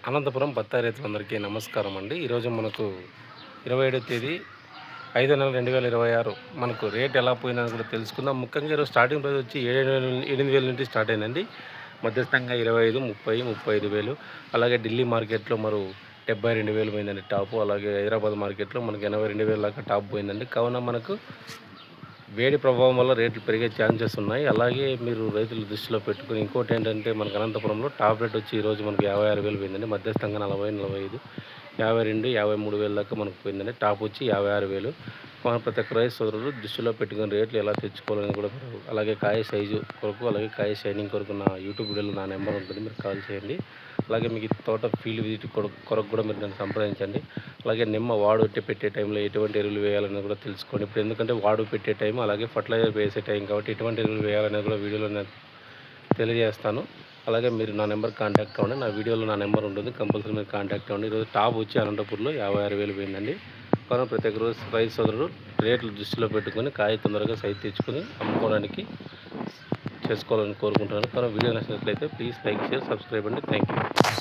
అనంతపురం బత్తాయి రైతులందరికీ నమస్కారం అండి. ఈరోజు మనకు 27వ తేదీ 5వ నెల 2026 మనకు రేట్ ఎలా పోయిందని కూడా తెలుసుకుందాం. ముఖ్యంగా ఈరోజు స్టార్టింగ్ ప్రైస్ వచ్చి 8,000 నుండి స్టార్ట్ అయిందండి. మధ్యస్థంగా 25, 30, 35,000. అలాగే ఢిల్లీ మార్కెట్లో 72,000 పోయిందండి టాపు. అలాగే హైదరాబాద్ మార్కెట్లో మనకు 82,000 దాకా టాప్ పోయిందండి. కావున మనకు వేడి ప్రభావం వల్ల రేట్లు పెరిగే ఛాన్సెస్ ఉన్నాయి. అలాగే మీరు రైతులు దృష్టిలో పెట్టుకుని ఇంకోటి ఏంటంటే మనకు అనంతపురంలో టాప్ రేట్ వచ్చి ఈరోజు మనకు 56,000 పోయిందండి. మధ్యస్థంగా 40, 45, 52, 53,000 దాకా మనకు పోయిందండి. టాప్ వచ్చి 56,000. మన ప్రతి ఒక్క రైతు సోదరులు దృష్టిలో పెట్టుకుని రేట్లు ఎలా తెచ్చుకోవాలని కూడా అలాగే కాయ సైజు కొరకు అలాగే కాయ షైనింగ్ కొరకు నా యూట్యూబ్ వీడియోలో నా నెంబర్ ఉంటుంది, మీరు కాల్ చేయండి. అలాగే మీకు తోట ఫీల్డ్ విజిట్ కొరకు కూడా మీరు నన్ను సంప్రదించండి. అలాగే నిమ్మ వాడు పెట్టే టైంలో ఎటువంటి ఎరువులు వేయాలని కూడా తెలుసుకోండి. ఇప్పుడు ఎందుకంటే వాడు పెట్టే టైం అలాగే ఫర్టిలైజర్ వేసే టైం కాబట్టి ఎటువంటి ఎరువులు వేయాలనేది కూడా వీడియోలో నేను తెలియజేస్తాను. అలాగే మీరు నా నెంబర్ కాంటాక్ట్ అవ్వండి. నా వీడియోలో నా నెంబర్ ఉంటుంది, కంపల్సరీ మీరు కాంటాక్ట్ అవ్వండి. ఈరోజు టాప్ వచ్చి అనంతపూర్లో 56,000 పోయిందండి. కానీ ప్రతి ఒక్క రోజు రైతు సోదరులు రేట్లు దృష్టిలో పెట్టుకొని కాయ తొందరగా సైజ్ తెచ్చుకొని అమ్ముకోవడానికి చేసుకోవాలని కోరుకుంటున్నాను. కానీ వీడియో నచ్చినట్లయితే ప్లీజ్ లైక్, షేర్, సబ్స్క్రైబ్ అండి. Thank you.